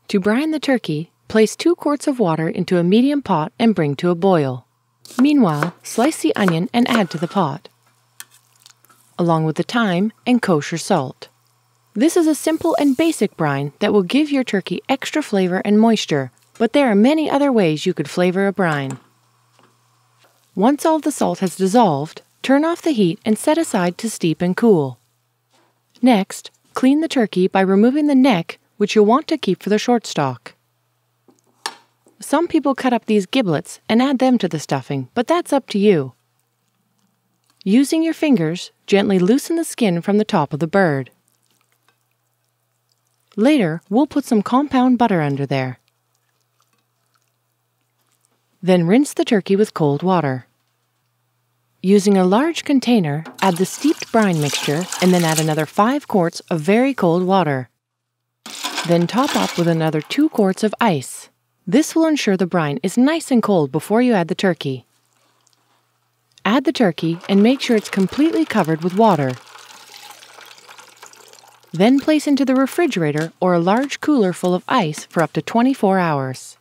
To brine the turkey, place 2 quarts of water into a medium pot and bring to a boil. Meanwhile, slice the onion and add to the pot, along with the thyme and kosher salt. This is a simple and basic brine that will give your turkey extra flavor and moisture, but there are many other ways you could flavor a brine. Once all the salt has dissolved, turn off the heat and set aside to steep and cool. Next, clean the turkey by removing the neck, which you'll want to keep for the short stock. Some people cut up these giblets and add them to the stuffing, but that's up to you. Using your fingers, gently loosen the skin from the top of the bird. Later, we'll put some compound butter under there. Then rinse the turkey with cold water. Using a large container, add the steeped brine mixture and then add another 5 quarts of very cold water. Then top up with another 2 quarts of ice. This will ensure the brine is nice and cold before you add the turkey. Add the turkey and make sure it's completely covered with water. Then place into the refrigerator or a large cooler full of ice for up to 24 hours.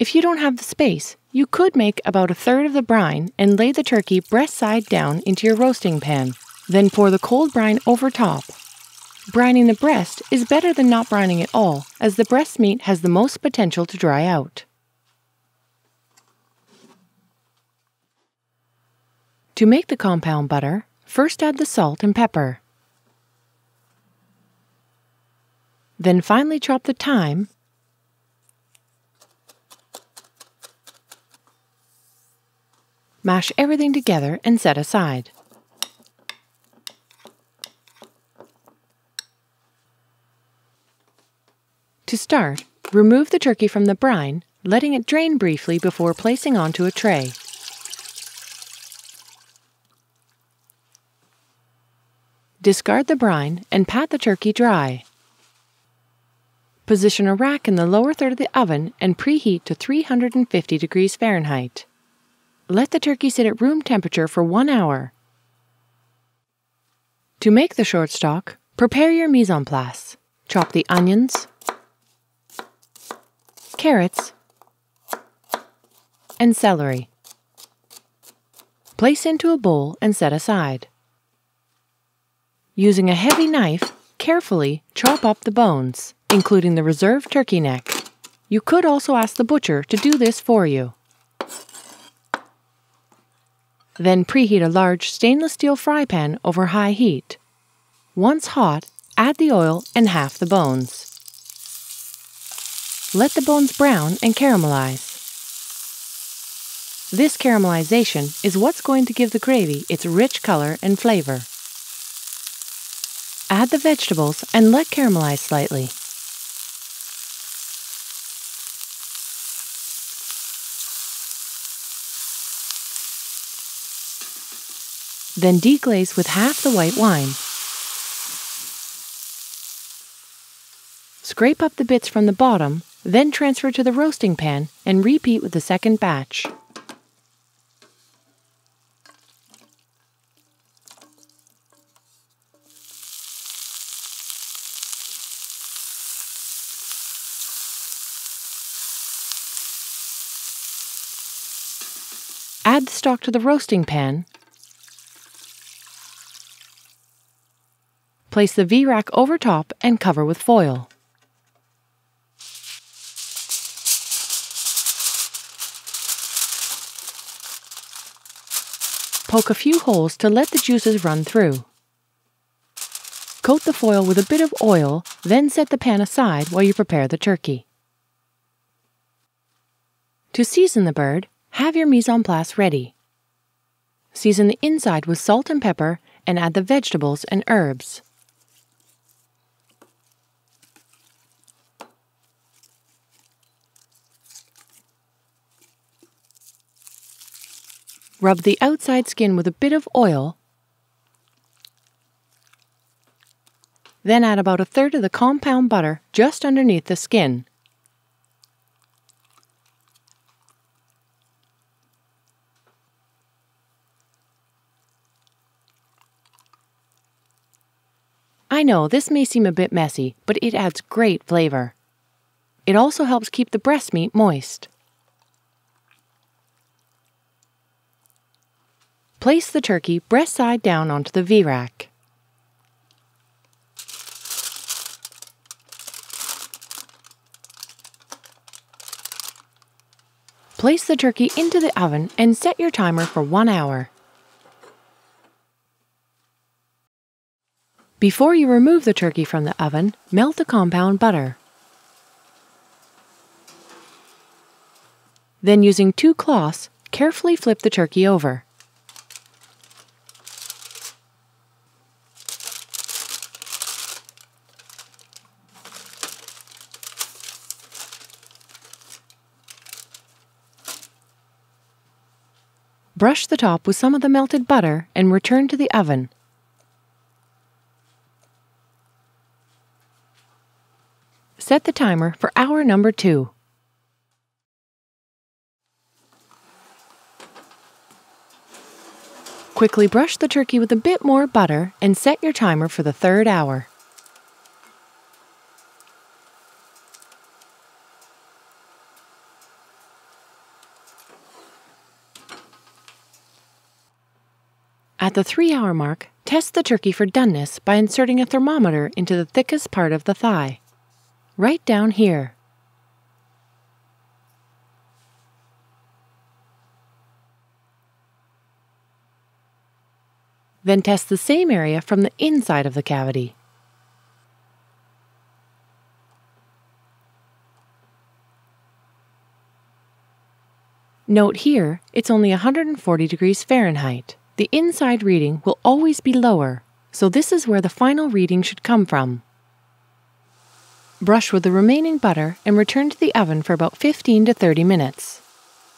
If you don't have the space, you could make about 1/3 of the brine and lay the turkey breast side down into your roasting pan. Then pour the cold brine over top. Brining the breast is better than not brining at all, as the breast meat has the most potential to dry out. To make the compound butter, first add the salt and pepper. Then finely chop the thyme, mash everything together and set aside. To start, remove the turkey from the brine, letting it drain briefly before placing onto a tray. Discard the brine and pat the turkey dry. Position a rack in the lower third of the oven and preheat to 350 degrees Fahrenheit. Let the turkey sit at room temperature for 1 hour. To make the short stock, prepare your mise en place. Chop the onions, carrots, and celery. Place into a bowl and set aside. Using a heavy knife, carefully chop up the bones, including the reserved turkey neck. You could also ask the butcher to do this for you. Then preheat a large stainless steel fry pan over high heat. Once hot, add the oil and half the bones. Let the bones brown and caramelize. This caramelization is what's going to give the gravy its rich color and flavor. Add the vegetables and let caramelize slightly. Then deglaze with half the white wine. Scrape up the bits from the bottom, then transfer to the roasting pan and repeat with the second batch. Add the stock to the roasting pan. Place the V-rack over top and cover with foil. Poke a few holes to let the juices run through. Coat the foil with a bit of oil, then set the pan aside while you prepare the turkey. To season the bird, have your mise en place ready. Season the inside with salt and pepper and add the vegetables and herbs. Rub the outside skin with a bit of oil, then add about 1/3 of the compound butter just underneath the skin. I know this may seem a bit messy, but it adds great flavor. It also helps keep the breast meat moist. Place the turkey breast side down onto the V-rack. Place the turkey into the oven and set your timer for 1 hour. Before you remove the turkey from the oven, melt the compound butter. Then, using 2 cloths, carefully flip the turkey over. Brush the top with some of the melted butter and return to the oven. Set the timer for hour number 2. Quickly brush the turkey with a bit more butter and set your timer for the 3rd hour. At the 3-hour mark, test the turkey for doneness by inserting a thermometer into the thickest part of the thigh. Right down here. Then test the same area from the inside of the cavity. Note here, it's only 140 degrees Fahrenheit. The inside reading will always be lower, so this is where the final reading should come from. Brush with the remaining butter and return to the oven for about 15 to 30 minutes.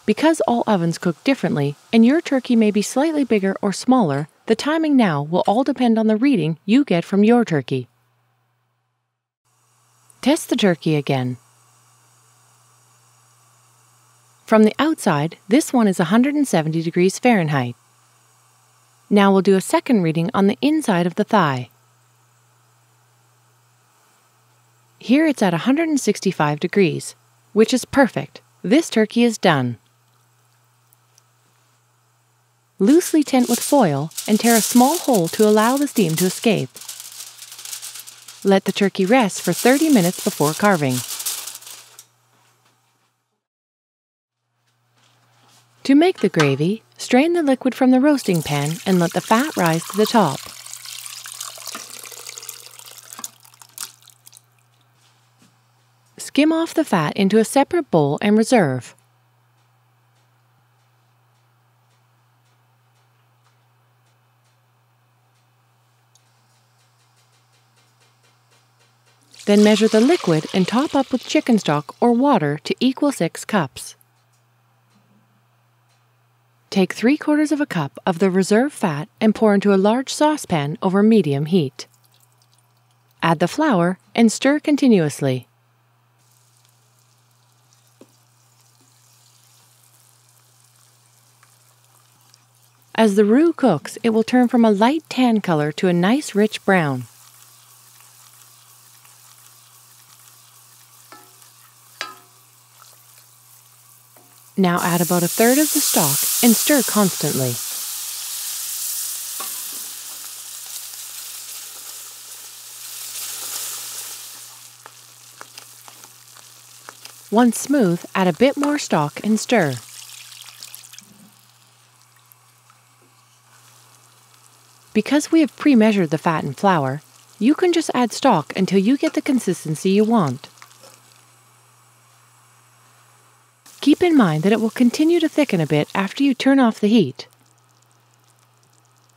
Because all ovens cook differently and your turkey may be slightly bigger or smaller, the timing now will all depend on the reading you get from your turkey. Test the turkey again. From the outside, this one is 170 degrees Fahrenheit. Now we'll do a second reading on the inside of the thigh. Here it's at 165 degrees, which is perfect. This turkey is done. Loosely tent with foil and tear a small hole to allow the steam to escape. Let the turkey rest for 30 minutes before carving. To make the gravy, strain the liquid from the roasting pan and let the fat rise to the top. Skim off the fat into a separate bowl and reserve. Then measure the liquid and top up with chicken stock or water to equal 6 cups. Take 3/4 cup of the reserve fat and pour into a large saucepan over medium heat. Add the flour and stir continuously. As the roux cooks, it will turn from a light tan color to a nice rich brown. Now add about 1/3 of the stock and stir constantly. Once smooth, add a bit more stock and stir. Because we have pre-measured the fat and flour, you can just add stock until you get the consistency you want. Keep in mind that it will continue to thicken a bit after you turn off the heat.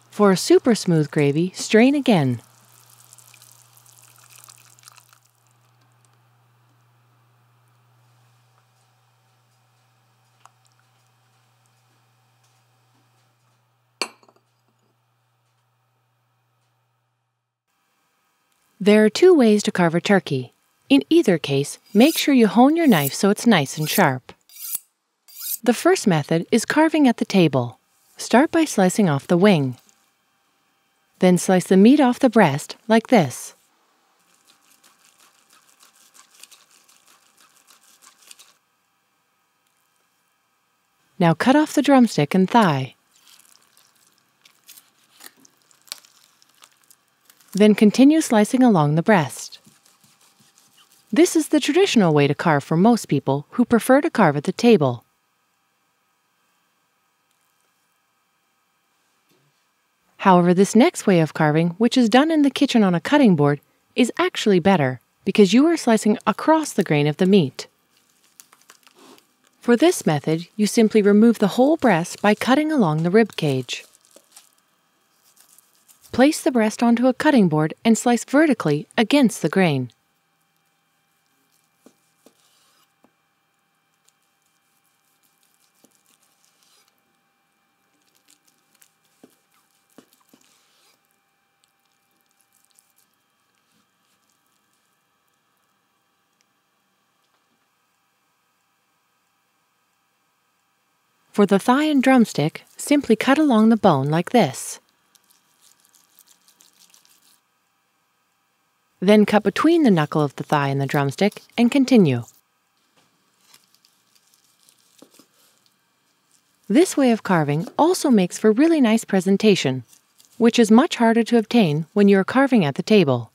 For a super smooth gravy, strain again. There are 2 ways to carve a turkey. In either case, make sure you hone your knife so it's nice and sharp. The first method is carving at the table. Start by slicing off the wing. Then slice the meat off the breast, like this. Now cut off the drumstick and thigh. Then continue slicing along the breast. This is the traditional way to carve for most people who prefer to carve at the table. However, this next way of carving, which is done in the kitchen on a cutting board, is actually better because you are slicing across the grain of the meat. For this method, you simply remove the whole breast by cutting along the rib cage. Place the breast onto a cutting board and slice vertically against the grain. For the thigh and drumstick, simply cut along the bone like this. Then cut between the knuckle of the thigh and the drumstick and continue. This way of carving also makes for really nice presentation, which is much harder to obtain when you are carving at the table.